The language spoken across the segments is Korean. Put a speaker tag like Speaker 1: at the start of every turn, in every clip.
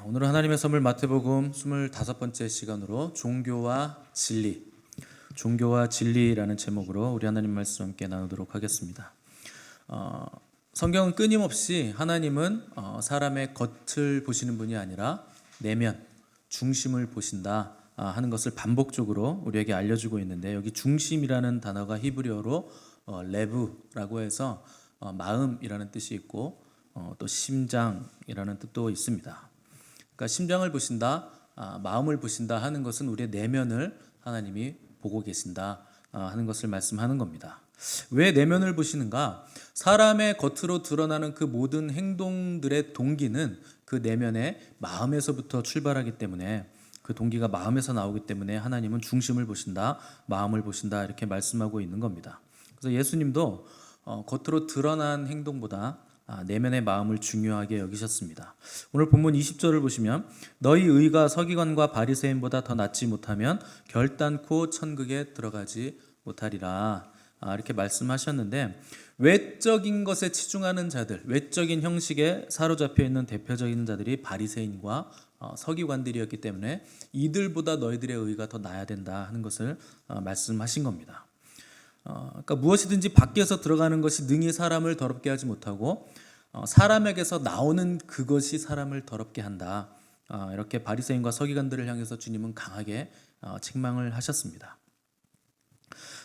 Speaker 1: 오늘은 하나님의 선물 마태복음 25번째 시간으로 종교와 진리라는 제목으로 우리 하나님 말씀 함께 나누도록 하겠습니다. 성경은 끊임없이 하나님은 사람의 겉을 보시는 분이 아니라 내면, 중심을 보신다 하는 것을 반복적으로 우리에게 알려주고 있는데, 여기 중심이라는 단어가 히브리어로 레브라고 해서 마음이라는 뜻이 있고 또 심장이라는 뜻도 있습니다. 그러니까 심장을 보신다, 마음을 보신다 하는 것은 우리의 내면을 하나님이 보고 계신다 하는 것을 말씀하는 겁니다. 왜 내면을 보시는가? 사람의 겉으로 드러나는 그 모든 행동들의 동기는 그 내면의 마음에서부터 출발하기 때문에, 그 동기가 마음에서 나오기 때문에 하나님은 중심을 보신다, 마음을 보신다 이렇게 말씀하고 있는 겁니다. 그래서 예수님도 겉으로 드러난 행동보다 내면의 마음을 중요하게 여기셨습니다. 오늘 본문 20절을 보시면 너희 의가 서기관과 바리새인보다 더 낫지 못하면 결단코 천국에 들어가지 못하리라 이렇게 말씀하셨는데, 외적인 것에 치중하는 자들, 외적인 형식에 사로잡혀 있는 대표적인 자들이 바리새인과 서기관들이었기 때문에 이들보다 너희들의 의가 더 나아야 된다 하는 것을 말씀하신 겁니다. 그러니까 무엇이든지 밖에서 들어가는 것이 능히 사람을 더럽게 하지 못하고 사람에게서 나오는 그것이 사람을 더럽게 한다. 이렇게 바리새인과 서기관들을 향해서 주님은 강하게 책망을 하셨습니다.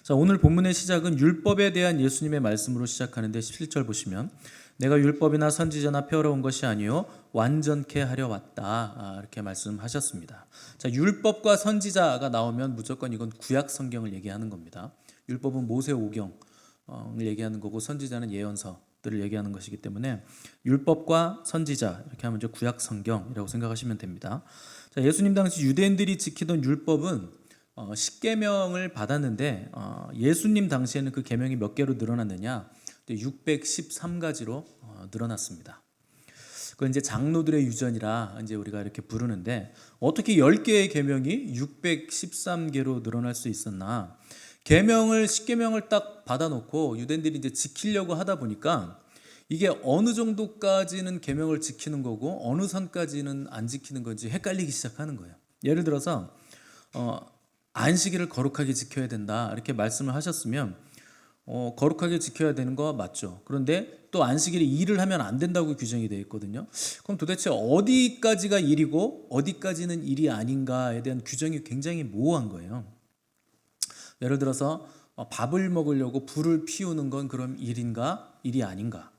Speaker 1: 자, 오늘 본문의 시작은 율법에 대한 예수님의 말씀으로 시작하는데 17절 보시면 내가 율법이나 선지자나 펴러 온 것이 아니요 완전케 하려 왔다 이렇게 말씀하셨습니다. 자, 율법과 선지자가 나오면 무조건 이건 구약 성경을 얘기하는 겁니다. 율법은 모세 오경을 얘기하는 거고 선지자는 예언서들을 얘기하는 것이기 때문에 율법과 선지자 이렇게 하면 이제 구약 성경이라고 생각하시면 됩니다. 자, 예수님 당시 유대인들이 지키던 율법은 10계명을 받았는데 예수님 당시에는 그 계명이 몇 개로 늘어났느냐? 613가지로 늘어났습니다. 그건 이제 장로들의 유전이라 이제 우리가 이렇게 부르는데, 어떻게 10개의 계명이 613개로 늘어날 수 있었나? 계명을 10계명을 딱 받아놓고 유대인들이 이제 지키려고 하다 보니까 이게 어느 정도까지는 계명을 지키는 거고 어느 선까지는 안 지키는 건지 헷갈리기 시작하는 거예요. 예를 들어서 안식일을 거룩하게 지켜야 된다 이렇게 말씀을 하셨으면 거룩하게 지켜야 되는 거 맞죠. 그런데 또 안식일에 일을 하면 안 된다고 규정이 되어 있거든요. 그럼 도대체 어디까지가 일이고 어디까지는 일이 아닌가에 대한 규정이 굉장히 모호한 거예요. 예를 들어서 밥을 먹으려고 불을 피우는 건 그럼 일인가 일이 아닌가?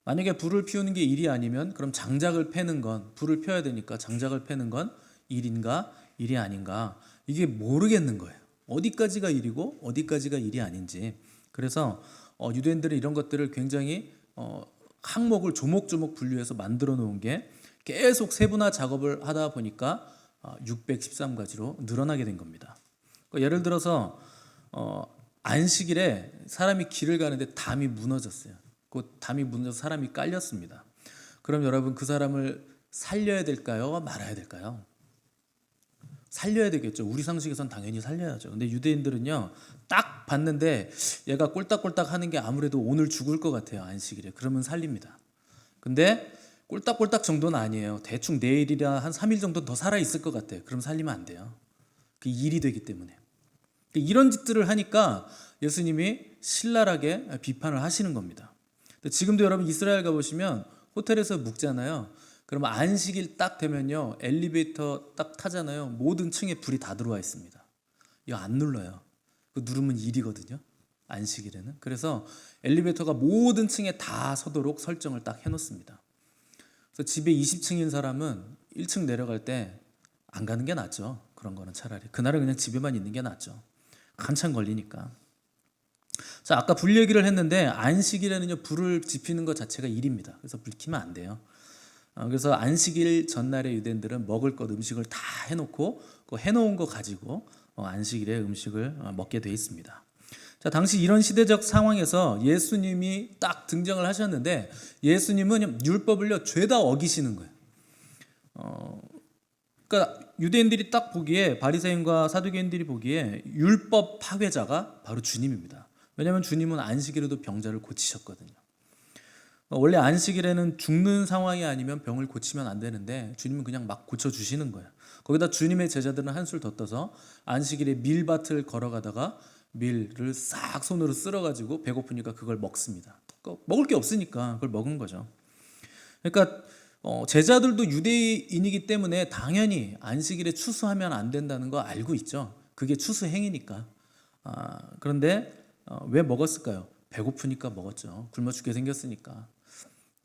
Speaker 1: 만약에 불을 피우는 게 일이 아니면 그럼 장작을 패는 건, 불을 펴야 되니까 장작을 패는 건 일인가 일이 아닌가? 이게 모르겠는 거예요. 어디까지가 일이고 어디까지가 일이 아닌지. 그래서 유대인들은 이런 것들을 굉장히 항목을 조목조목 분류해서 만들어 놓은 게 계속 세분화 작업을 하다 보니까 613가지로 늘어나게 된 겁니다. 예를 들어서 안식일에 사람이 길을 가는데 담이 무너졌어요. 그 담이 무너져서 사람이 깔렸습니다. 그럼 여러분, 그 사람을 살려야 될까요? 말아야 될까요? 살려야 되겠죠. 우리 상식에선 당연히 살려야죠. 근데 유대인들은요, 딱 봤는데 얘가 꼴딱꼴딱 하는 게 아무래도 오늘 죽을 것 같아요, 안식일에. 그러면 살립니다. 근데 꼴딱꼴딱 정도는 아니에요. 대충 내일이라 한 3일 정도 더 살아있을 것 같아요. 그럼 살리면 안 돼요. 그 일이 되기 때문에. 이런 짓들을 하니까 예수님이 신랄하게 비판을 하시는 겁니다. 지금도 여러분 이스라엘 가보시면 호텔에서 묵잖아요. 그러면 안식일 딱 되면요, 엘리베이터 딱 타잖아요. 모든 층에 불이 다 들어와 있습니다. 이거 안 눌러요. 그 누르면 일이거든요, 안식일에는. 그래서 엘리베이터가 모든 층에 다 서도록 설정을 딱 해놓습니다. 그래서 집에 20층인 사람은 1층 내려갈 때 안 가는 게 낫죠. 그런 거는 차라리 그날은 그냥 집에만 있는 게 낫죠. 한참 걸리니까. 자, 아까 불 얘기를 했는데 안식일에는요, 불을 지피는 것 자체가 일입니다. 그래서 불 켜면 안 돼요. 그래서 안식일 전날에 유대인들은 먹을 것 음식을 다 해놓고 그 해놓은 거 가지고 안식일에 음식을 먹게 돼 있습니다. 자, 당시 이런 시대적 상황에서 예수님이 딱 등장을 하셨는데 예수님은 율법을요 죄다 어기시는 거예요. 그러니까 유대인들이 딱 보기에, 바리새인과 사두개인들이 보기에 율법 파괴자가 바로 주님입니다. 왜냐하면 주님은 안식일에도 병자를 고치셨거든요. 원래 안식일에는 죽는 상황이 아니면 병을 고치면 안 되는데 주님은 그냥 막 고쳐주시는 거예요. 거기다 주님의 제자들은 한술 더 떠서 안식일에 밀밭을 걸어가다가 밀을 싹 손으로 쓸어가지고 배고프니까 그걸 먹습니다. 먹을 게 없으니까 그걸 먹은 거죠. 그러니까 제자들도 유대인이기 때문에 당연히 안식일에 추수하면 안 된다는 거 알고 있죠. 그게 추수 행위니까. 그런데 왜 먹었을까요? 배고프니까 먹었죠. 굶어 죽게 생겼으니까.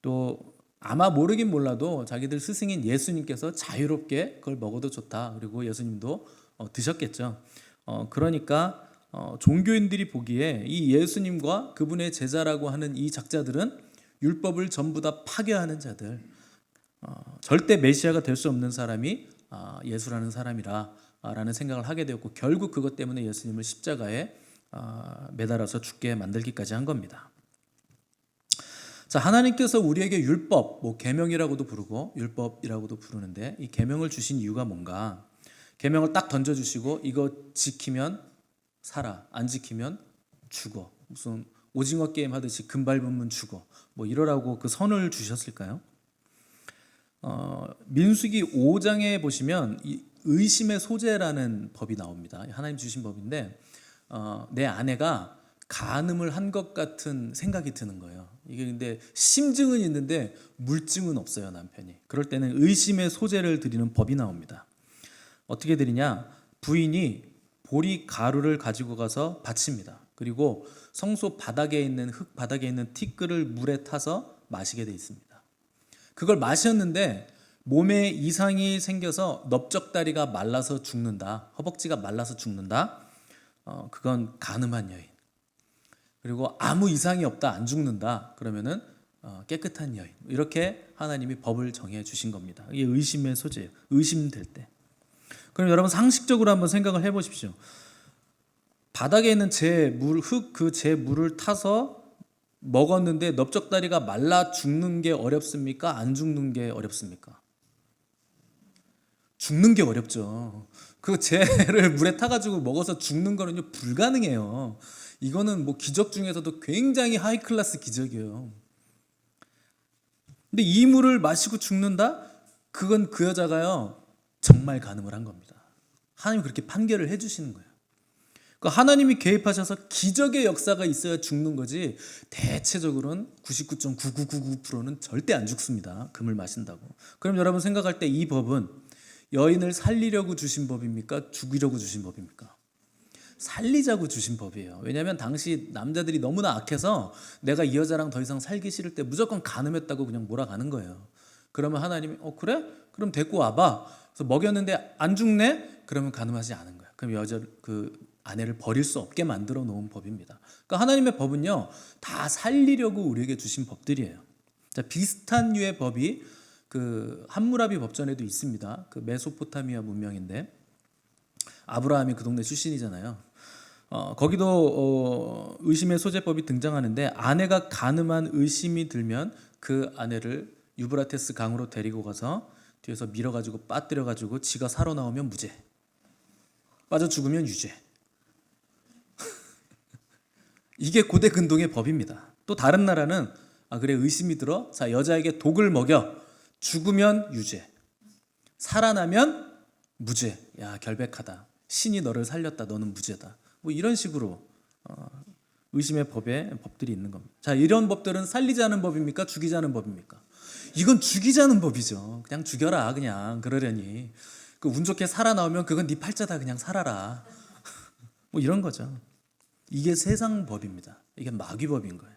Speaker 1: 또 아마 모르긴 몰라도 자기들 스승인 예수님께서 자유롭게 그걸 먹어도 좋다. 그리고 예수님도 드셨겠죠. 그러니까 종교인들이 보기에 이 예수님과 그분의 제자라고 하는 이 작자들은 율법을 전부 다 파괴하는 자들, 절대 메시아가 될 수 없는 사람이 예수라는 사람이라 라는 생각을 하게 되었고, 결국 그것 때문에 예수님을 십자가에 매달아서 죽게 만들기까지 한 겁니다. 자, 하나님께서 우리에게 율법, 계명이라고도 부르고 율법이라고도 부르는데, 이 계명을 주신 이유가 뭔가? 계명을 딱 던져주시고 이거 지키면 살아, 안 지키면 죽어. 무슨 오징어 게임 하듯이 금 밟으면 죽어. 이러라고 그 선을 주셨을까요? 민수기 5장에 보시면 이 의심의 소재라는 법이 나옵니다. 하나님 주신 법인데 내 아내가 간음을 한 것 같은 생각이 드는 거예요. 이게 근데 심증은 있는데 물증은 없어요, 남편이. 그럴 때는 의심의 소재를 드리는 법이 나옵니다. 어떻게 드리냐? 부인이 보리 가루를 가지고 가서 바칩니다. 그리고 성소 바닥에 있는 흙 바닥에 있는 티끌을 물에 타서 마시게 돼 있습니다. 그걸 마셨는데 몸에 이상이 생겨서 넓적다리가 말라서 죽는다. 허벅지가 말라서 죽는다. 그건 간음한 여인. 그리고 아무 이상이 없다, 안 죽는다. 그러면은 깨끗한 여인. 이렇게 하나님이 법을 정해 주신 겁니다. 이게 의심의 소재예요. 의심될 때. 그럼 여러분 상식적으로 한번 생각을 해보십시오. 바닥에 있는 흙 제 물을 타서 먹었는데 넓적다리가 말라 죽는 게 어렵습니까? 안 죽는 게 어렵습니까? 죽는 게 어렵죠. 그 재를 물에 타가지고 먹어서 죽는 거는요 불가능해요. 이거는 기적 중에서도 굉장히 하이 클래스 기적이에요. 근데 이 물을 마시고 죽는다? 그건 그 여자가요 정말 간음을 한 겁니다. 하나님이 그렇게 판결을 해주시는 거예요. 그러니까 하나님이 개입하셔서 기적의 역사가 있어야 죽는 거지, 대체적으로는 99.9999%는 절대 안 죽습니다. 금을 마신다고. 그럼 여러분 생각할 때 이 법은 여인을 살리려고 주신 법입니까? 죽이려고 주신 법입니까? 살리자고 주신 법이에요. 왜냐하면 당시 남자들이 너무나 악해서 내가 이 여자랑 더 이상 살기 싫을 때 무조건 간음했다고 그냥 몰아가는 거예요. 그러면 하나님이 그래? 그럼 데리고 와봐. 그래서 먹였는데 안 죽네? 그러면 간음하지 않은 거예요. 그럼 그 아내를 버릴 수 없게 만들어 놓은 법입니다. 그러니까 하나님의 법은요 다 살리려고 우리에게 주신 법들이에요. 자, 비슷한 류의 법이 그 함무라비 법전에도 있습니다. 그 메소포타미아 문명인데 아브라함이 그 동네 출신이잖아요. 거기도 의심의 소재법이 등장하는데, 아내가 간음한 의심이 들면 그 아내를 유브라테스 강으로 데리고 가서 뒤에서 밀어가지고 빠뜨려가지고 지가 살아나오면 무죄, 빠져 죽으면 유죄. 이게 고대 근동의 법입니다. 또 다른 나라는 그래 의심이 들어, 자 여자에게 독을 먹여, 죽으면 유죄, 살아나면 무죄. 야 결백하다, 신이 너를 살렸다, 너는 무죄다. 이런 식으로 의심의 법들이 있는 겁니다. 자, 이런 법들은 살리자는 법입니까? 죽이자는 법입니까? 이건 죽이자는 법이죠. 그냥 죽여라, 그냥 그러려니. 운 좋게 살아나오면 그건 네 팔자다, 그냥 살아라. 이런 거죠. 이게 세상 법입니다. 이게 마귀법인 거예요.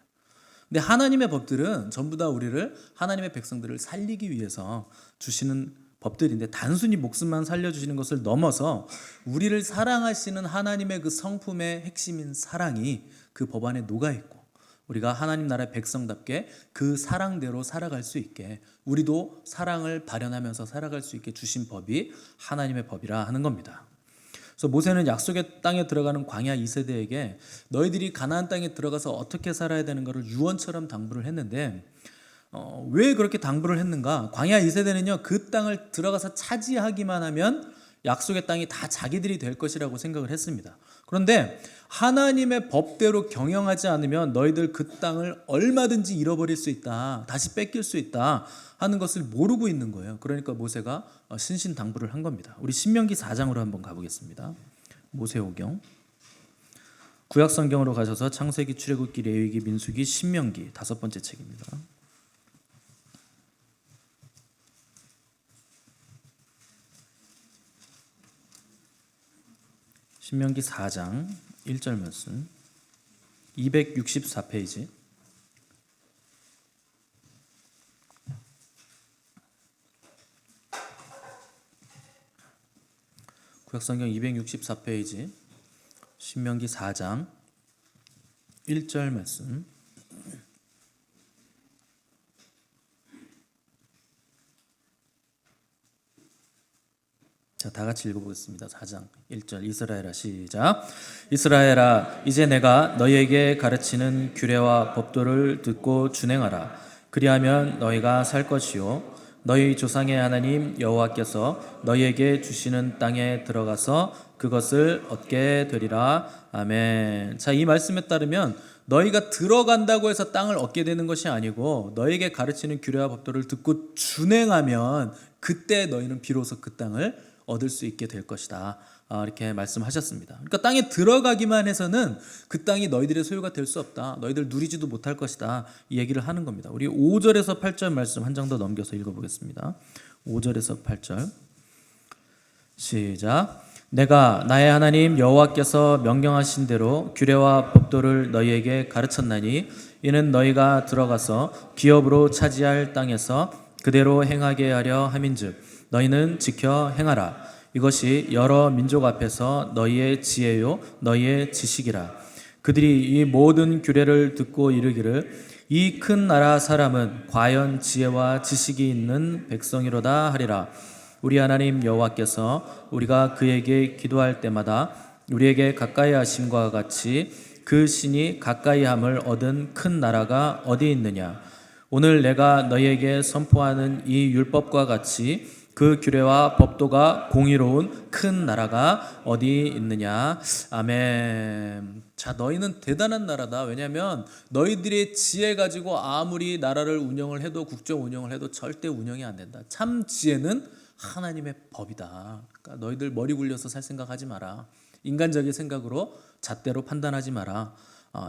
Speaker 1: 근데 하나님의 법들은 전부 다 우리를, 하나님의 백성들을 살리기 위해서 주시는 법들인데, 단순히 목숨만 살려주시는 것을 넘어서 우리를 사랑하시는 하나님의 그 성품의 핵심인 사랑이 그 법 안에 녹아있고, 우리가 하나님 나라의 백성답게 그 사랑대로 살아갈 수 있게, 우리도 사랑을 발현하면서 살아갈 수 있게 주신 법이 하나님의 법이라 하는 겁니다. 그래서 모세는 약속의 땅에 들어가는 광야 2세대에게 너희들이 가나안 땅에 들어가서 어떻게 살아야 되는 것을 유언처럼 당부를 했는데, 왜 그렇게 당부를 했는가? 광야 2세대는요 그 땅을 들어가서 차지하기만 하면 약속의 땅이 다 자기들이 될 것이라고 생각을 했습니다. 그런데 하나님의 법대로 경영하지 않으면 너희들 그 땅을 얼마든지 잃어버릴 수 있다, 다시 뺏길 수 있다 하는 것을 모르고 있는 거예요. 그러니까 모세가 신신당부를 한 겁니다. 우리 신명기 4장으로 한번 가보겠습니다. 모세오경. 구약 성경으로 가셔서 창세기, 출애굽기, 레위기, 민수기, 신명기 5번째 책입니다. 신명기 4장 1절 말씀 264페이지. 구약성경 264페이지 신명기 4장 1절 말씀. 자, 다 같이 읽어보겠습니다. 4장 1절. 이스라엘아, 시작. 이스라엘아, 이제 내가 너희에게 가르치는 규례와 법도를 듣고 준행하라. 그리하면 너희가 살 것이요 너희 조상의 하나님 여호와께서 너희에게 주시는 땅에 들어가서 그것을 얻게 되리라. 아멘. 자, 이 말씀에 따르면 너희가 들어간다고 해서 땅을 얻게 되는 것이 아니고 너희에게 가르치는 규례와 법도를 듣고 준행하면 그때 너희는 비로소 그 땅을 얻을 수 있게 될 것이다. 이렇게 말씀하셨습니다. 그러니까 땅에 들어가기만 해서는 그 땅이 너희들의 소유가 될 수 없다. 너희들 누리지도 못할 것이다. 이 얘기를 하는 겁니다. 우리 5절에서 8절 말씀 한 장 더 넘겨서 읽어보겠습니다. 5절에서 8절 시작. 내가 나의 하나님 여호와께서 명령하신 대로 규례와 법도를 너희에게 가르쳤나니 이는 너희가 들어가서 기업으로 차지할 땅에서 그대로 행하게 하려 함인즉 너희는 지켜 행하라. 이것이 여러 민족 앞에서 너희의 지혜요 너희의 지식이라. 그들이 이 모든 규례를 듣고 이르기를 이 큰 나라 사람은 과연 지혜와 지식이 있는 백성이로다 하리라. 우리 하나님 여호와께서 우리가 그에게 기도할 때마다 우리에게 가까이 하심과 같이 그 신이 가까이 함을 얻은 큰 나라가 어디 있느냐. 오늘 내가 너희에게 선포하는 이 율법과 같이 그 규례와 법도가 공의로운 큰 나라가 어디 있느냐. 아멘. 자, 너희는 대단한 나라다. 왜냐하면 너희들의 지혜 가지고 아무리 나라를 운영을 해도 국정 운영을 해도 절대 운영이 안 된다. 참 지혜는 하나님의 법이다. 그러니까 너희들 머리 굴려서 살 생각하지 마라. 인간적인 생각으로 잣대로 판단하지 마라.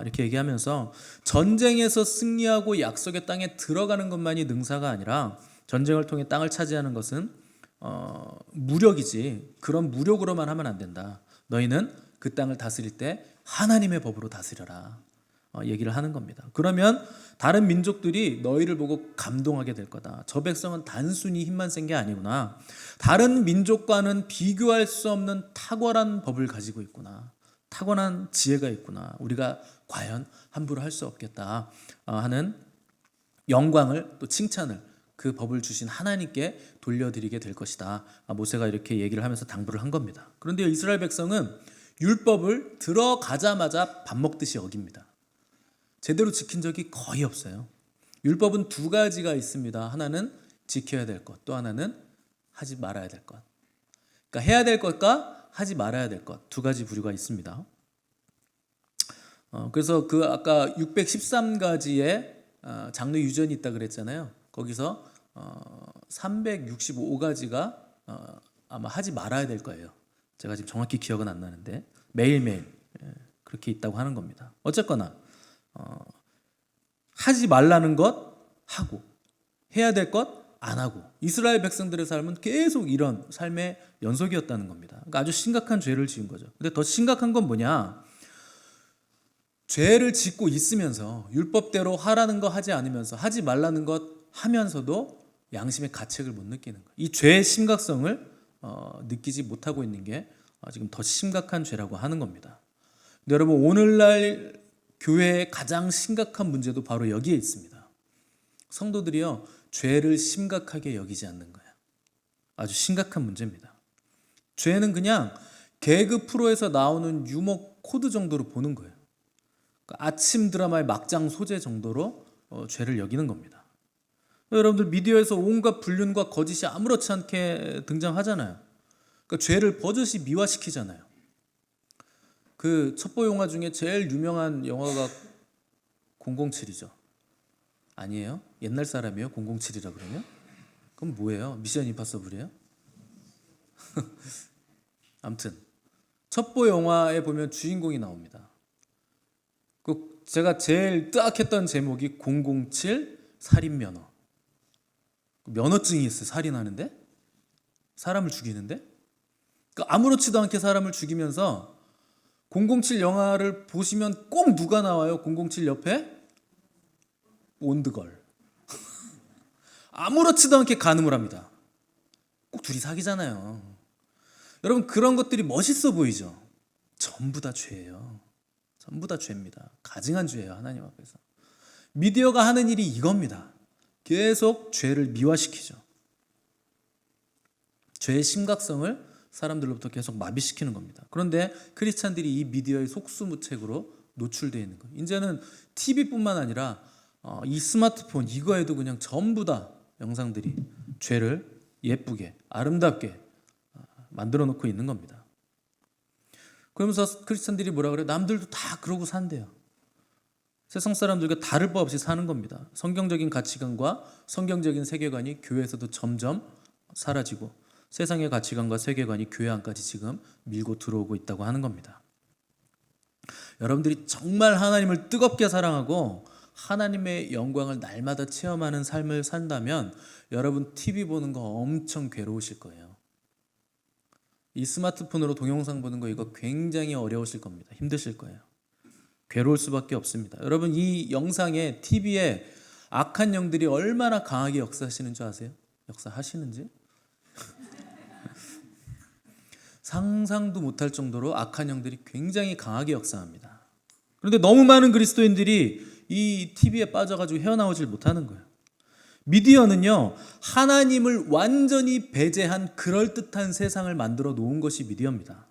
Speaker 1: 이렇게 얘기하면서 전쟁에서 승리하고 약속의 땅에 들어가는 것만이 능사가 아니라 전쟁을 통해 땅을 차지하는 것은 무력이지 그런 무력으로만 하면 안 된다. 너희는 그 땅을 다스릴 때 하나님의 법으로 다스려라. 얘기를 하는 겁니다. 그러면 다른 민족들이 너희를 보고 감동하게 될 거다. 저 백성은 단순히 힘만 센 게 아니구나. 다른 민족과는 비교할 수 없는 탁월한 법을 가지고 있구나. 타고난 지혜가 있구나. 우리가 과연 함부로 할 수 없겠다 하는 영광을 또 칭찬을 그 법을 주신 하나님께 돌려드리게 될 것이다. 모세가 이렇게 얘기를 하면서 당부를 한 겁니다. 그런데 이스라엘 백성은 율법을 들어가자마자 밥 먹듯이 어깁니다. 제대로 지킨 적이 거의 없어요. 율법은 두 가지가 있습니다. 하나는 지켜야 될 것, 또 하나는 하지 말아야 될 것. 그러니까 해야 될 것과 하지 말아야 될 것, 두 가지 부류가 있습니다. 그래서 그 아까 613가지의 장로 유전이 있다 그랬잖아요. 거기서 365가지가 아마 하지 말아야 될 거예요. 제가 지금 정확히 기억은 안 나는데 매일매일 그렇게 있다고 하는 겁니다. 어쨌거나 하지 말라는 것 하고 해야 될 것 안 하고 이스라엘 백성들의 삶은 계속 이런 삶의 연속이었다는 겁니다. 그러니까 아주 심각한 죄를 지은 거죠. 근데 더 심각한 건 뭐냐? 죄를 짓고 있으면서 율법대로 하라는 거 하지 않으면서 하지 말라는 것 하면서도 양심의 가책을 못 느끼는 거예요. 이 죄의 심각성을 느끼지 못하고 있는 게 지금 더 심각한 죄라고 하는 겁니다. 근데 여러분 오늘날 교회의 가장 심각한 문제도 바로 여기에 있습니다. 성도들이요 죄를 심각하게 여기지 않는 거예요. 아주 심각한 문제입니다. 죄는 그냥 개그 프로에서 나오는 유머 코드 정도로 보는 거예요. 그러니까 아침 드라마의 막장 소재 정도로 죄를 여기는 겁니다. 여러분들 미디어에서 온갖 불륜과 거짓이 아무렇지 않게 등장하잖아요. 그러니까 그러니까 죄를 버젓이 미화시키잖아요. 그 첩보 영화 중에 제일 유명한 영화가 007이죠. 아니에요? 옛날 사람이에요? 007이라 그러면? 그럼 뭐예요? 미션 임파서블이에요? 아무튼 첩보 영화에 보면 주인공이 나옵니다. 제가 제일 뜨악했던 제목이 007 살인면허. 면허증이 있어요. 살인하는데? 사람을 죽이는데? 아무렇지도 않게 사람을 죽이면서 007 영화를 보시면 꼭 누가 나와요? 007 옆에? 본드걸. 아무렇지도 않게 간음을 합니다. 꼭 둘이 사귀잖아요. 여러분, 그런 것들이 멋있어 보이죠? 전부 다 죄예요. 전부 다 죄입니다. 가증한 죄예요. 하나님 앞에서. 미디어가 하는 일이 이겁니다. 계속 죄를 미화시키죠. 죄의 심각성을 사람들로부터 계속 마비시키는 겁니다. 그런데 크리스찬들이 이 미디어의 속수무책으로 노출되어 있는 거예요. 이제는 TV뿐만 아니라 이 스마트폰 이거에도 그냥 전부 다 영상들이 죄를 예쁘게 아름답게 만들어 놓고 있는 겁니다. 그러면서 크리스찬들이 뭐라 그래요? 남들도 다 그러고 산대요. 세상 사람들과 다를 바 없이 사는 겁니다. 성경적인 가치관과 성경적인 세계관이 교회에서도 점점 사라지고 세상의 가치관과 세계관이 교회 안까지 지금 밀고 들어오고 있다고 하는 겁니다. 여러분들이 정말 하나님을 뜨겁게 사랑하고 하나님의 영광을 날마다 체험하는 삶을 산다면 여러분 TV 보는 거 엄청 괴로우실 거예요. 이 스마트폰으로 동영상 보는 거 이거 굉장히 어려우실 겁니다. 힘드실 거예요. 괴로울 수밖에 없습니다. 여러분, 이 영상에 TV에 악한 영들이 얼마나 강하게 역사하시는 줄 아세요? 역사하시는지? 상상도 못할 정도로 악한 영들이 굉장히 강하게 역사합니다. 그런데 너무 많은 그리스도인들이 이 TV에 빠져가지고 헤어나오질 못하는 거예요. 미디어는요, 하나님을 완전히 배제한 그럴듯한 세상을 만들어 놓은 것이 미디어입니다.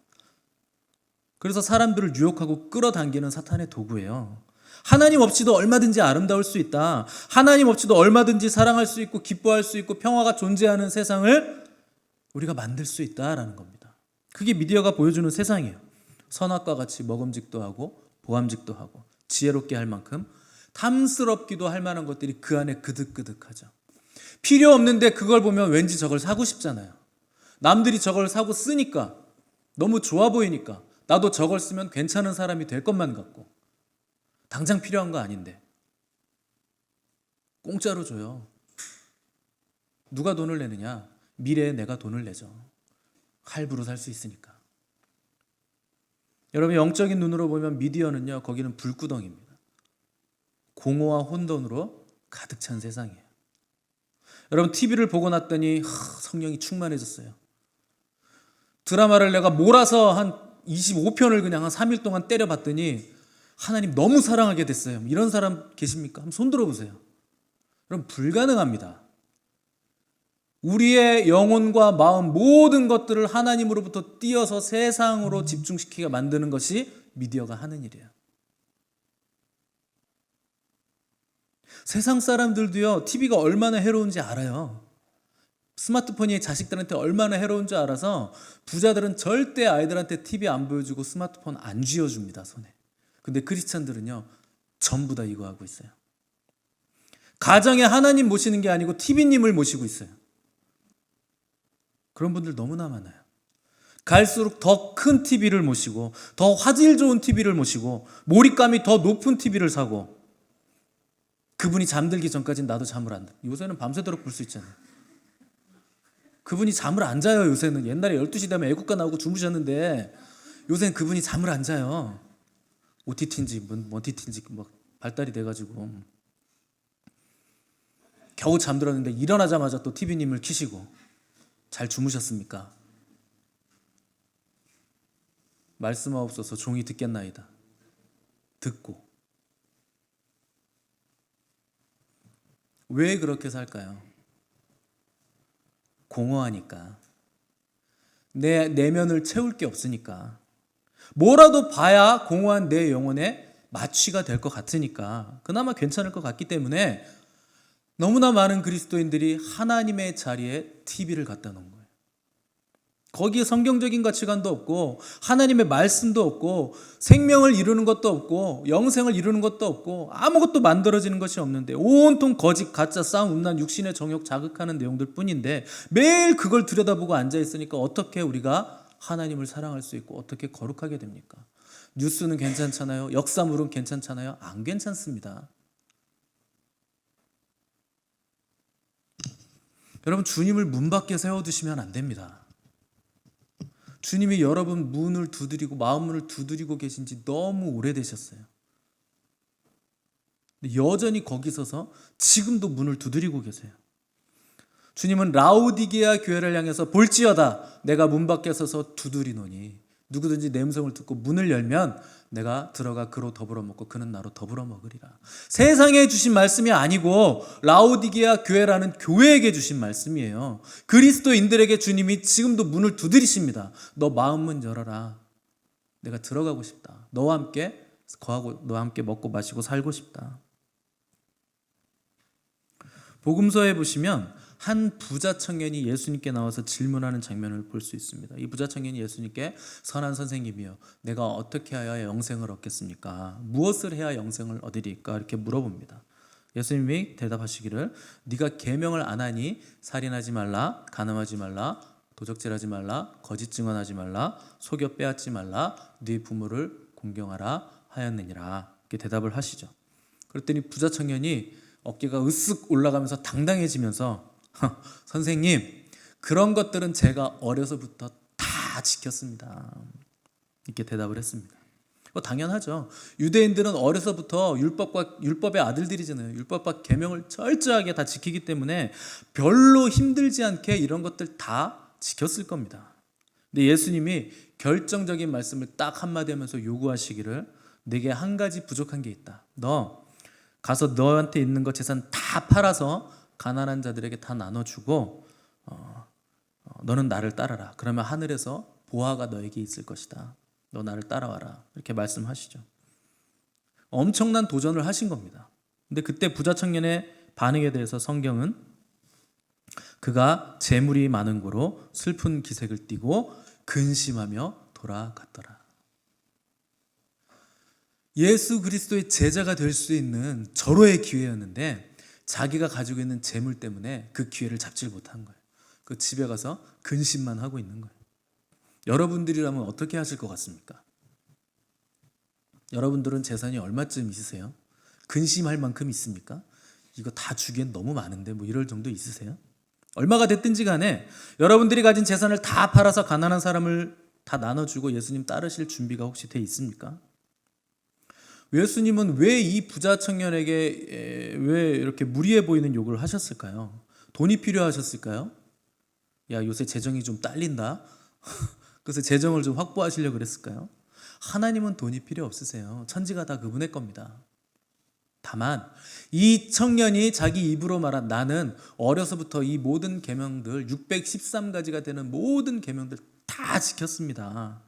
Speaker 1: 그래서 사람들을 유혹하고 끌어당기는 사탄의 도구예요. 하나님 없이도 얼마든지 아름다울 수 있다. 하나님 없이도 얼마든지 사랑할 수 있고 기뻐할 수 있고 평화가 존재하는 세상을 우리가 만들 수 있다라는 겁니다. 그게 미디어가 보여주는 세상이에요. 선악과 같이 먹음직도 하고 보암직도 하고 지혜롭게 할 만큼 탐스럽기도 할 만한 것들이 그 안에 그득그득하죠. 필요 없는데 그걸 보면 왠지 저걸 사고 싶잖아요. 남들이 저걸 사고 쓰니까 너무 좋아 보이니까 나도 저걸 쓰면 괜찮은 사람이 될 것만 같고 당장 필요한 거 아닌데 공짜로 줘요. 누가 돈을 내느냐? 미래에 내가 돈을 내죠. 할부로 살 수 있으니까. 여러분, 영적인 눈으로 보면 미디어는요, 거기는 불구덩이입니다. 공허와 혼돈으로 가득 찬 세상이에요. 여러분, TV를 보고 났더니 성령이 충만해졌어요. 드라마를 내가 몰아서 한 25편을 그냥 한 3일 동안 때려봤더니 하나님 너무 사랑하게 됐어요. 이런 사람 계십니까? 한번 손 들어보세요. 그럼 불가능합니다. 우리의 영혼과 마음 모든 것들을 하나님으로부터 띄어서 세상으로 집중시키게 만드는 것이 미디어가 하는 일이에요. 세상 사람들도요, TV가 얼마나 해로운지 알아요. 스마트폰이 자식들한테 얼마나 해로운지 알아서 부자들은 절대 아이들한테 TV 안 보여주고 스마트폰 안 쥐어줍니다, 손에. 근데 크리스찬들은요, 전부 다 이거 하고 있어요. 가정에 하나님 모시는 게 아니고 TV님을 모시고 있어요. 그런 분들 너무나 많아요. 갈수록 더 큰 TV를 모시고 더 화질 좋은 TV를 모시고 몰입감이 더 높은 TV를 사고 그분이 잠들기 전까지는 나도 잠을 안 자. 요새는 밤새도록 볼 수 있잖아요. 그분이 잠을 안 자요. 요새는. 옛날에 12시 되면 애국가 나오고 주무셨는데 요새는 그분이 잠을 안 자요. OTT인지 뭔 TT인지 막 발달이 돼가지고 겨우 잠들었는데 일어나자마자 또 TV님을 켜시고 잘 주무셨습니까? 말씀하옵소서 종이 듣겠나이다. 듣고. 왜 그렇게 살까요? 공허하니까. 내 내면을 채울 게 없으니까. 뭐라도 봐야 공허한 내 영혼에 마취가 될 것 같으니까. 그나마 괜찮을 것 같기 때문에 너무나 많은 그리스도인들이 하나님의 자리에 TV를 갖다 놓은 거예요. 거기에 성경적인 가치관도 없고 하나님의 말씀도 없고 생명을 이루는 것도 없고 영생을 이루는 것도 없고 아무것도 만들어지는 것이 없는데 온통 거짓, 가짜, 싸움, 음란, 육신의 정욕 자극하는 내용들 뿐인데 매일 그걸 들여다보고 앉아있으니까 어떻게 우리가 하나님을 사랑할 수 있고 어떻게 거룩하게 됩니까? 뉴스는 괜찮잖아요. 역사물은 괜찮잖아요. 안 괜찮습니다. 여러분, 주님을 문 밖에 세워두시면 안 됩니다. 주님이 여러분 문을 두드리고 마음문을 두드리고 계신 지 너무 오래되셨어요. 여전히 거기 서서 지금도 문을 두드리고 계세요. 주님은 라오디게아 교회를 향해서 볼지어다 내가 문 밖에 서서 두드리노니 누구든지 내 음성을 듣고 문을 열면 내가 들어가 그로 더불어 먹고 그는 나로 더불어 먹으리라. 세상에 주신 말씀이 아니고 라오디게아 교회라는 교회에게 주신 말씀이에요. 그리스도인들에게 주님이 지금도 문을 두드리십니다. 너 마음문 열어라. 내가 들어가고 싶다. 너와 함께 거하고 너와 함께 먹고 마시고 살고 싶다. 복음서에 보시면 한 부자 청년이 예수님께 나와서 질문하는 장면을 볼 수 있습니다. 이 부자 청년이 예수님께 선한 선생님이여 내가 어떻게 해야 영생을 얻겠습니까? 무엇을 해야 영생을 얻으리까? 이렇게 물어봅니다. 예수님이 대답하시기를 네가 계명을 안 하니 살인하지 말라, 간음하지 말라, 도적질하지 말라, 거짓 증언하지 말라, 속여 빼앗지 말라, 네 부모를 공경하라 하였느니라. 이렇게 대답을 하시죠. 그랬더니 부자 청년이 어깨가 으쓱 올라가면서 당당해지면서 선생님, 그런 것들은 제가 어려서부터 다 지켰습니다. 이렇게 대답을 했습니다. 당연하죠. 유대인들은 어려서부터 율법의 아들들이잖아요. 율법과 계명을 철저하게 다 지키기 때문에 별로 힘들지 않게 이런 것들 다 지켰을 겁니다. 근데 예수님이 결정적인 말씀을 딱 한마디 하면서 요구하시기를 내게 한 가지 부족한 게 있다. 너 가서 너한테 있는 거 재산 다 팔아서 가난한 자들에게 다 나눠주고 너는 나를 따라라. 그러면 하늘에서 보화가 너에게 있을 것이다. 너 나를 따라와라. 이렇게 말씀하시죠. 엄청난 도전을 하신 겁니다. 근데 그때 부자 청년의 반응에 대해서 성경은 그가 재물이 많은 고로 슬픈 기색을 띠고 근심하며 돌아갔더라. 예수 그리스도의 제자가 될 수 있는 절호의 기회였는데 자기가 가지고 있는 재물 때문에 그 기회를 잡지 못한 거예요. 그 집에 가서 근심만 하고 있는 거예요. 여러분들이라면 어떻게 하실 것 같습니까? 여러분들은 재산이 얼마쯤 있으세요? 근심할 만큼 있습니까? 이거 다 주기엔 너무 많은데 뭐 이럴 정도 있으세요? 얼마가 됐든지 간에 여러분들이 가진 재산을 다 팔아서 가난한 사람을 다 나눠주고 예수님 따르실 준비가 혹시 돼 있습니까? 예수님은 왜 이 부자 청년에게 왜 이렇게 무리해 보이는 요구를 하셨을까요? 돈이 필요하셨을까요? 야, 요새 재정이 좀 딸린다. 그래서 재정을 좀 확보하시려고 그랬을까요? 하나님은 돈이 필요 없으세요. 천지가 다 그분의 겁니다. 다만 이 청년이 자기 입으로 말한 나는 어려서부터 이 모든 계명들 613가지가 되는 모든 계명들 다 지켰습니다.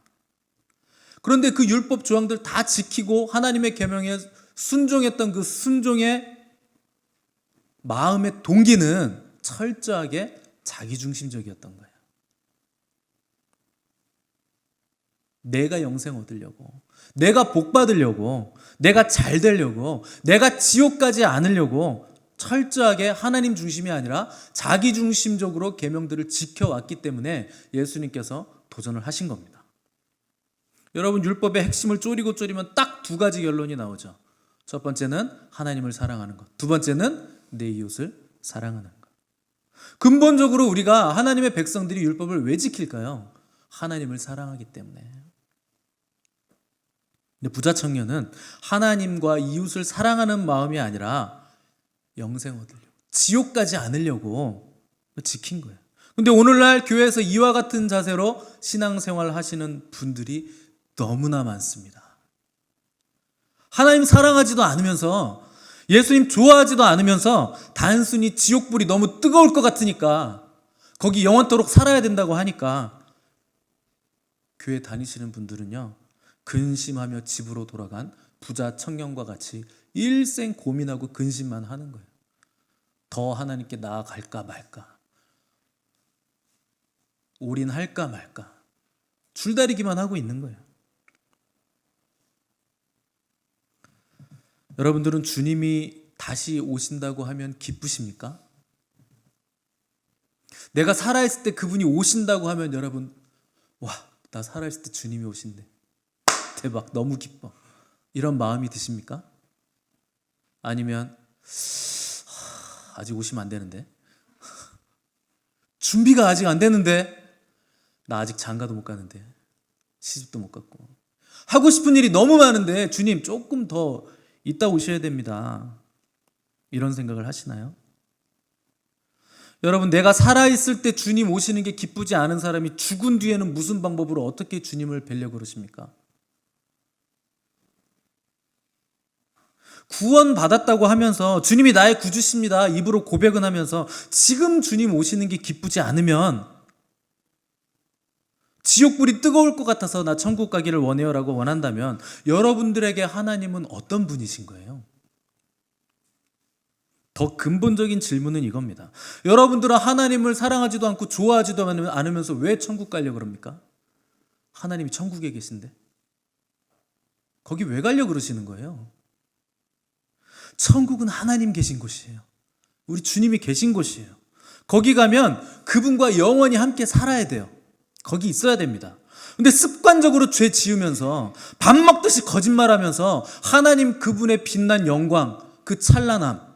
Speaker 1: 그런데 그 율법 조항들 다 지키고 하나님의 계명에 순종했던 그 순종의 마음의 동기는 철저하게 자기중심적이었던 거예요. 내가 영생 얻으려고, 내가 복 받으려고, 내가 잘 되려고, 내가 지옥 가지 않으려고 철저하게 하나님 중심이 아니라 자기중심적으로 계명들을 지켜왔기 때문에 예수님께서 도전을 하신 겁니다. 여러분, 율법의 핵심을 쪼리면 딱 두 가지 결론이 나오죠. 첫 번째는 하나님을 사랑하는 것, 두 번째는 내 이웃을 사랑하는 것. 근본적으로 우리가 하나님의 백성들이 율법을 왜 지킬까요? 하나님을 사랑하기 때문에. 근데 부자 청년은 하나님과 이웃을 사랑하는 마음이 아니라 영생 얻으려고, 지옥 가지 않으려고 지킨 거예요. 근데 오늘날 교회에서 이와 같은 자세로 신앙생활 하시는 분들이 너무나 많습니다. 하나님 사랑하지도 않으면서 예수님 좋아하지도 않으면서 단순히 지옥불이 너무 뜨거울 것 같으니까 거기 영원토록 살아야 된다고 하니까 교회 다니시는 분들은요, 근심하며 집으로 돌아간 부자 청년과 같이 일생 고민하고 근심만 하는 거예요. 더 하나님께 나아갈까 말까. 올인할까 말까 줄다리기만 하고 있는 거예요. 여러분들은 주님이 다시 오신다고 하면 기쁘십니까? 내가 살아있을 때 그분이 오신다고 하면 여러분, 와, 나 살아있을 때 주님이 오신대. 대박, 너무 기뻐. 이런 마음이 드십니까? 아니면 아직 오시면 안 되는데, 준비가 아직 안 되는데, 나 아직 장가도 못 가는데, 시집도 못 갔고, 하고 싶은 일이 너무 많은데 주님 조금 더 이따 오셔야 됩니다. 이런 생각을 하시나요? 여러분, 내가 살아있을 때 주님 오시는 게 기쁘지 않은 사람이 죽은 뒤에는 무슨 방법으로 어떻게 주님을 뵈려고 그러십니까? 구원받았다고 하면서 주님이 나의 구주십니다 입으로 고백은 하면서 지금 주님 오시는 게 기쁘지 않으면 지옥불이 뜨거울 것 같아서 나 천국 가기를 원해요 라고 원한다면 여러분들에게 하나님은 어떤 분이신 거예요? 더 근본적인 질문은 이겁니다. 여러분들은 하나님을 사랑하지도 않고 좋아하지도 않으면서 왜 천국 가려고 그럽니까? 하나님이 천국에 계신데 거기 왜 가려고 그러시는 거예요? 천국은 하나님 계신 곳이에요. 우리 주님이 계신 곳이에요. 거기 가면 그분과 영원히 함께 살아야 돼요. 거기 있어야 됩니다. 근데 습관적으로 죄 지으면서 밥 먹듯이 거짓말하면서 하나님 그분의 빛난 영광, 그 찬란함,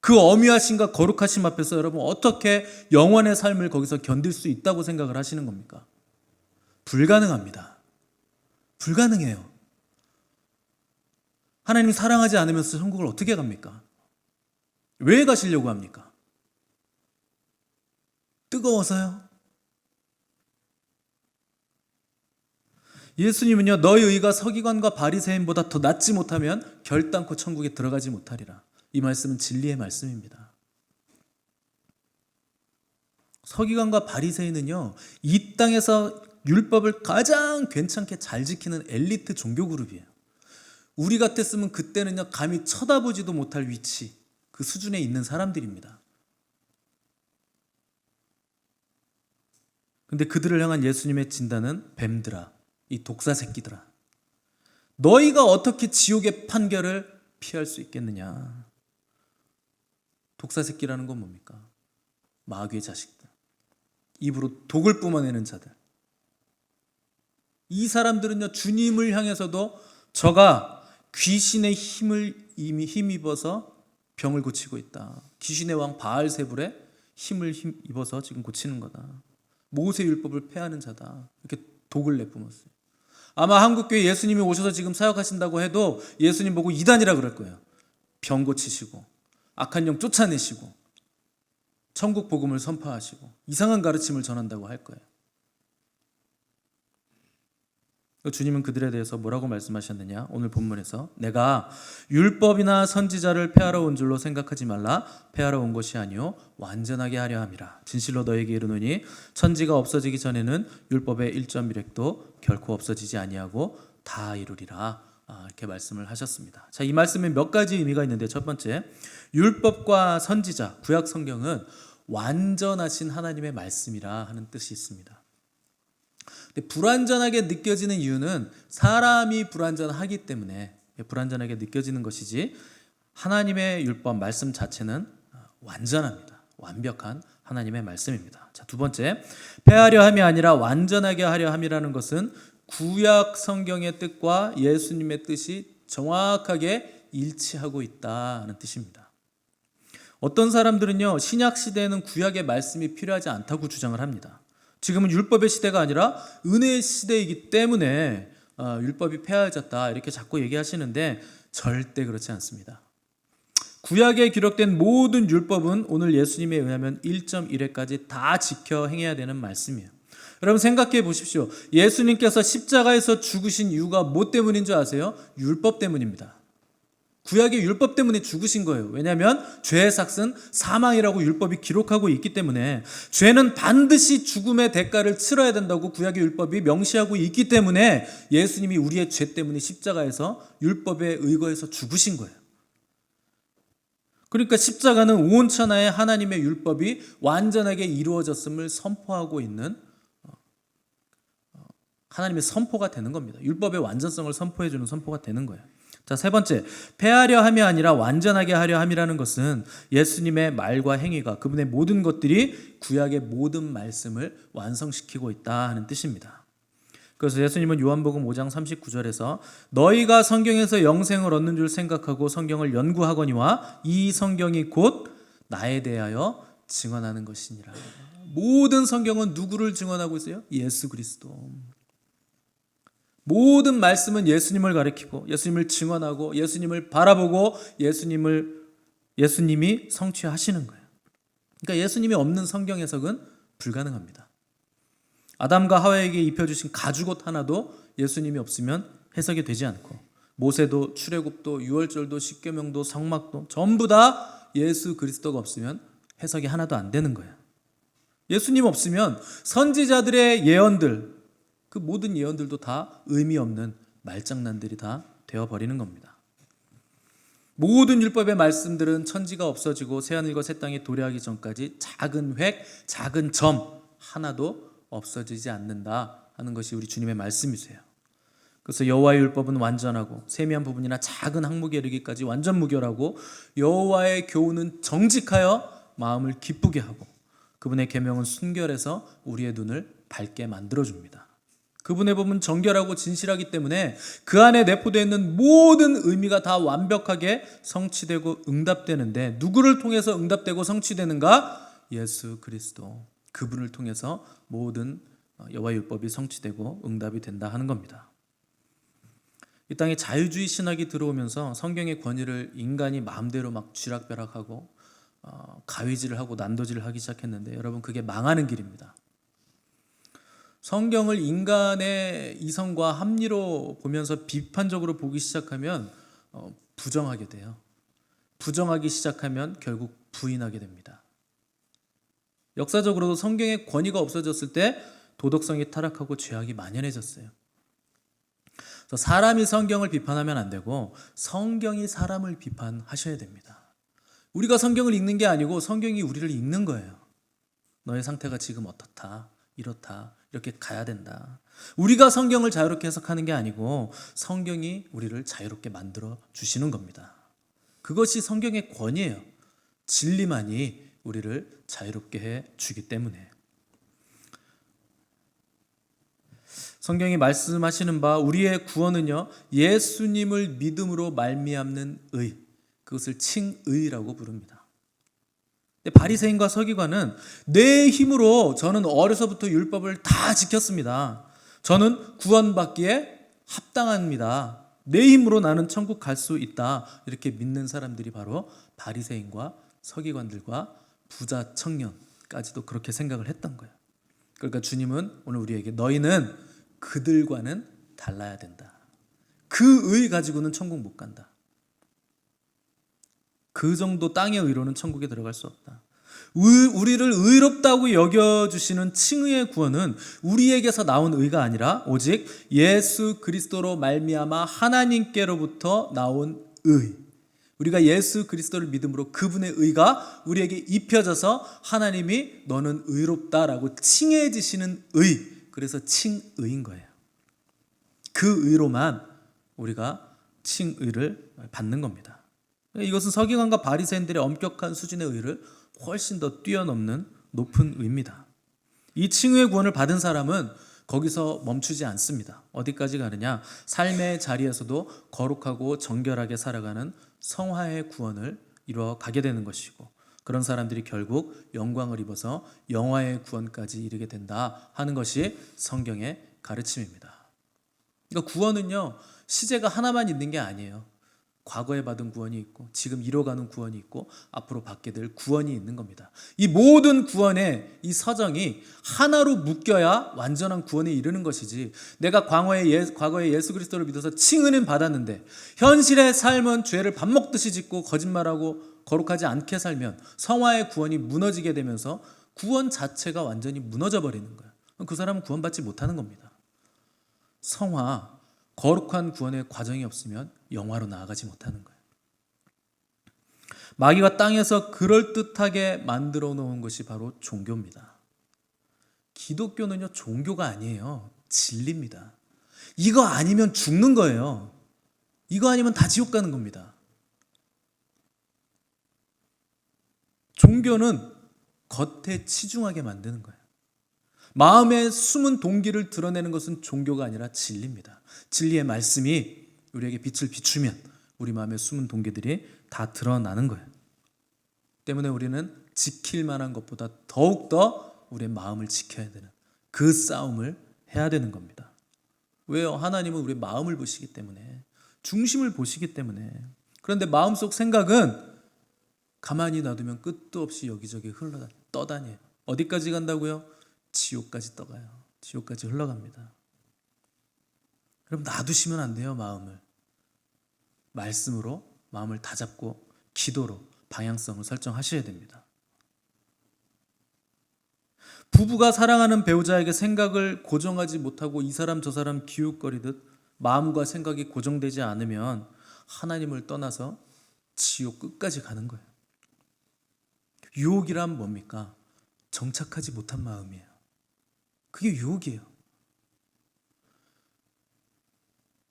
Speaker 1: 그 어미하심과 거룩하심 앞에서 여러분 어떻게 영원의 삶을 거기서 견딜 수 있다고 생각을 하시는 겁니까? 불가능합니다. 불가능해요. 하나님 사랑하지 않으면서 천국을 어떻게 갑니까? 왜 가시려고 합니까? 뜨거워서요? 예수님은요, 너희 의가 서기관과 바리새인보다 더 낫지 못하면 결단코 천국에 들어가지 못하리라. 이 말씀은 진리의 말씀입니다. 서기관과 바리새인은요, 이 땅에서 율법을 가장 괜찮게 잘 지키는 엘리트 종교 그룹이에요. 우리 같았으면 그때는요, 감히 쳐다보지도 못할 위치, 그 수준에 있는 사람들입니다. 근데 그들을 향한 예수님의 진단은 뱀들아, 이 독사 새끼들아, 너희가 어떻게 지옥의 판결을 피할 수 있겠느냐. 독사 새끼라는 건 뭡니까? 마귀의 자식들, 입으로 독을 뿜어내는 자들. 이 사람들은요, 주님을 향해서도 저가 귀신의 힘을 이미 힘입어서 병을 고치고 있다. 귀신의 왕 바알세불의 힘을 힘입어서 지금 고치는 거다. 모세 율법을 폐하는 자다. 이렇게 독을 내뿜었어요. 아마 한국교회 예수님이 오셔서 지금 사역하신다고 해도 예수님 보고 이단이라 그럴 거예요. 병 고치시고 악한 영 쫓아내시고 천국 복음을 선포하시고 이상한 가르침을 전한다고 할 거예요. 주님은 그들에 대해서 뭐라고 말씀하셨느냐? 오늘 본문에서 내가 율법이나 선지자를 폐하러 온 줄로 생각하지 말라. 폐하러 온 것이 아니요 완전하게 하려 함이라. 진실로 너에게 이르노니 천지가 없어지기 전에는 율법의 1.1획도 결코 없어지지 아니하고 다 이루리라. 이렇게 말씀을 하셨습니다. 자, 이 말씀에 몇 가지 의미가 있는데 첫 번째, 율법과 선지자, 구약 성경은 완전하신 하나님의 말씀이라 하는 뜻이 있습니다. 근데 불완전하게 느껴지는 이유는 사람이 불완전하기 때문에 불완전하게 느껴지는 것이지 하나님의 율법 말씀 자체는 완전합니다. 완벽한 하나님의 말씀입니다. 자, 두 번째, 폐하려 함이 아니라 완전하게 하려 함이라는 것은 구약 성경의 뜻과 예수님의 뜻이 정확하게 일치하고 있다는 뜻입니다. 어떤 사람들은요, 신약 시대에는 구약의 말씀이 필요하지 않다고 주장을 합니다. 지금은 율법의 시대가 아니라 은혜의 시대이기 때문에 율법이 폐하여졌다 이렇게 자꾸 얘기하시는데 절대 그렇지 않습니다. 구약에 기록된 모든 율법은 오늘 예수님에 의하면 1.1회까지 다 지켜 행해야 되는 말씀이에요. 여러분 생각해 보십시오. 예수님께서 십자가에서 죽으신 이유가 뭐 때문인 줄 아세요? 율법 때문입니다. 구약의 율법 때문에 죽으신 거예요. 왜냐하면 죄의 삭은 사망이라고 율법이 기록하고 있기 때문에 죄는 반드시 죽음의 대가를 치러야 된다고 구약의 율법이 명시하고 있기 때문에 예수님이 우리의 죄 때문에 십자가에서 율법에 의거해서 죽으신 거예요. 그러니까 십자가는 온 천하의 하나님의 율법이 완전하게 이루어졌음을 선포하고 있는 하나님의 선포가 되는 겁니다. 율법의 완전성을 선포해 주는 선포가 되는 거예요. 자, 세 번째, 폐하려 함이 아니라 완전하게 하려 함이라는 것은 예수님의 말과 행위가 그분의 모든 것들이 구약의 모든 말씀을 완성시키고 있다 하는 뜻입니다. 그래서 예수님은 요한복음 5장 39절에서 너희가 성경에서 영생을 얻는 줄 생각하고 성경을 연구하거니와 이 성경이 곧 나에 대하여 증언하는 것이니라. 모든 성경은 누구를 증언하고 있어요? 예수 그리스도. 모든 말씀은 예수님을 가리키고 예수님을 증언하고 예수님을 바라보고 예수님이 성취하시는 거예요. 그러니까 예수님이 없는 성경 해석은 불가능합니다. 아담과 하와에게 입혀주신 가죽옷 하나도 예수님이 없으면 해석이 되지 않고 모세도 출애굽도 유월절도 십계명도 성막도 전부 다 예수 그리스도가 없으면 해석이 하나도 안 되는 거예요. 예수님 없으면 선지자들의 예언들 그 모든 예언들도 다 의미 없는 말장난들이 다 되어버리는 겁니다. 모든 율법의 말씀들은 천지가 없어지고 새하늘과 새 땅이 도래하기 전까지 작은 획, 작은 점 하나도 없어지지 않는다 하는 것이 우리 주님의 말씀이세요. 그래서 여호와의 율법은 완전하고 세미한 부분이나 작은 항목에 이르기까지 완전 무결하고 여호와의 교훈은 정직하여 마음을 기쁘게 하고 그분의 계명은 순결해서 우리의 눈을 밝게 만들어줍니다. 그분의 법은 정결하고 진실하기 때문에 그 안에 내포되어 있는 모든 의미가 다 완벽하게 성취되고 응답되는데 누구를 통해서 응답되고 성취되는가? 예수 그리스도. 그분을 통해서 모든 여호와의 율법이 성취되고 응답이 된다 하는 겁니다. 이 땅에 자유주의 신학이 들어오면서 성경의 권위를 인간이 마음대로 막 쥐락펴락하고 가위질을 하고 난도질을 하기 시작했는데 여러분 그게 망하는 길입니다. 성경을 인간의 이성과 합리로 보면서 비판적으로 보기 시작하면 부정하게 돼요. 부정하기 시작하면 결국 부인하게 됩니다. 역사적으로도 성경의 권위가 없어졌을 때 도덕성이 타락하고 죄악이 만연해졌어요. 그래서 사람이 성경을 비판하면 안 되고 성경이 사람을 비판하셔야 됩니다. 우리가 성경을 읽는 게 아니고 성경이 우리를 읽는 거예요. 너의 상태가 지금 어떻다, 이렇다, 이렇게 가야 된다. 우리가 성경을 자유롭게 해석하는 게 아니고 성경이 우리를 자유롭게 만들어 주시는 겁니다. 그것이 성경의 권위예요. 진리만이 우리를 자유롭게 해 주기 때문에. 성경이 말씀하시는 바 우리의 구원은요 예수님을 믿음으로 말미암는 의, 그것을 칭의라고 부릅니다. 바리새인과 서기관은 내 힘으로 저는 어려서부터 율법을 다 지켰습니다. 저는 구원받기에 합당합니다. 내 힘으로 나는 천국 갈 수 있다. 이렇게 믿는 사람들이 바로 바리새인과 서기관들과 부자 청년까지도 그렇게 생각을 했던 거예요. 그러니까 주님은 오늘 우리에게 너희는 그들과는 달라야 된다. 그 의 가지고는 천국 못 간다. 그 정도 땅의 의로는 천국에 들어갈 수 없다. 우리를 의롭다고 여겨주시는 칭의의 구원은 우리에게서 나온 의가 아니라 오직 예수 그리스도로 말미암아 하나님께로부터 나온 의. 우리가 예수 그리스도를 믿음으로 그분의 의가 우리에게 입혀져서 하나님이 너는 의롭다라고 칭해 주시는 의. 그래서 칭의인 거예요. 그 의로만 우리가 칭의를 받는 겁니다. 이것은 서기관과 바리새인들의 엄격한 수준의 의를 훨씬 더 뛰어넘는 높은 의입니다. 이 칭의의 구원을 받은 사람은 거기서 멈추지 않습니다. 어디까지 가느냐? 삶의 자리에서도 거룩하고 정결하게 살아가는 성화의 구원을 이루어 가게 되는 것이고 그런 사람들이 결국 영광을 입어서 영화의 구원까지 이르게 된다 하는 것이 성경의 가르침입니다. 그러니까 구원은요 시제가 하나만 있는 게 아니에요. 과거에 받은 구원이 있고 지금 이뤄가는 구원이 있고 앞으로 받게 될 구원이 있는 겁니다. 이 모든 구원의 이 서정이 하나로 묶여야 완전한 구원에 이르는 것이지 내가 과거에 예수 그리스도를 믿어서 칭의는 받았는데 현실의 삶은 죄를 밥 먹듯이 짓고 거짓말하고 거룩하지 않게 살면 성화의 구원이 무너지게 되면서 구원 자체가 완전히 무너져 버리는 거예요. 그 사람은 구원받지 못하는 겁니다. 성화, 거룩한 구원의 과정이 없으면 영화로 나아가지 못하는 거예요. 마귀가 땅에서 그럴듯하게 만들어 놓은 것이 바로 종교입니다. 기독교는요 종교가 아니에요. 진리입니다. 이거 아니면 죽는 거예요. 이거 아니면 다 지옥 가는 겁니다. 종교는 겉에 치중하게 만드는 거예요. 마음의 숨은 동기를 드러내는 것은 종교가 아니라 진리입니다. 진리의 말씀이 우리에게 빛을 비추면 우리 마음의 숨은 동기들이 다 드러나는 거예요. 때문에 우리는 지킬 만한 것보다 더욱더 우리의 마음을 지켜야 되는 그 싸움을 해야 되는 겁니다. 왜요? 하나님은 우리의 마음을 보시기 때문에, 중심을 보시기 때문에. 그런데 마음속 생각은 가만히 놔두면 끝도 없이 여기저기 떠다녀요. 어디까지 간다고요? 지옥까지 떠가요. 지옥까지 흘러갑니다. 여러분, 놔두시면 안 돼요. 마음을 말씀으로 마음을 다잡고 기도로 방향성을 설정하셔야 됩니다. 부부가 사랑하는 배우자에게 생각을 고정하지 못하고 이 사람 저 사람 기웃거리듯 마음과 생각이 고정되지 않으면 하나님을 떠나서 지옥 끝까지 가는 거예요. 유혹이란 뭡니까? 정착하지 못한 마음이에요. 그게 유혹이에요.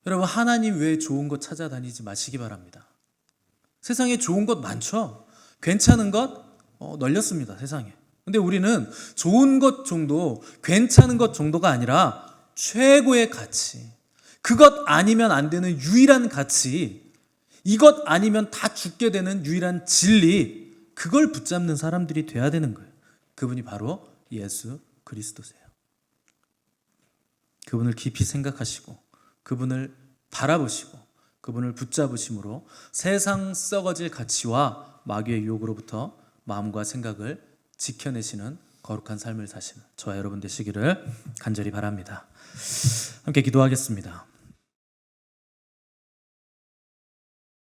Speaker 1: 여러분, 하나님 외에 좋은 것 찾아다니지 마시기 바랍니다. 세상에 좋은 것 많죠. 괜찮은 것 널렸습니다, 세상에. 근데 우리는 좋은 것 정도, 괜찮은 것 정도가 아니라 최고의 가치, 그것 아니면 안 되는 유일한 가치, 이것 아니면 다 죽게 되는 유일한 진리, 그걸 붙잡는 사람들이 돼야 되는 거예요. 그분이 바로 예수 그리스도세요. 그분을 깊이 생각하시고 그분을 바라보시고 그분을 붙잡으심으로 세상 썩어질 가치와 마귀의 유혹으로부터 마음과 생각을 지켜내시는 거룩한 삶을 사시는 저와 여러분 되시기를 간절히 바랍니다. 함께 기도하겠습니다.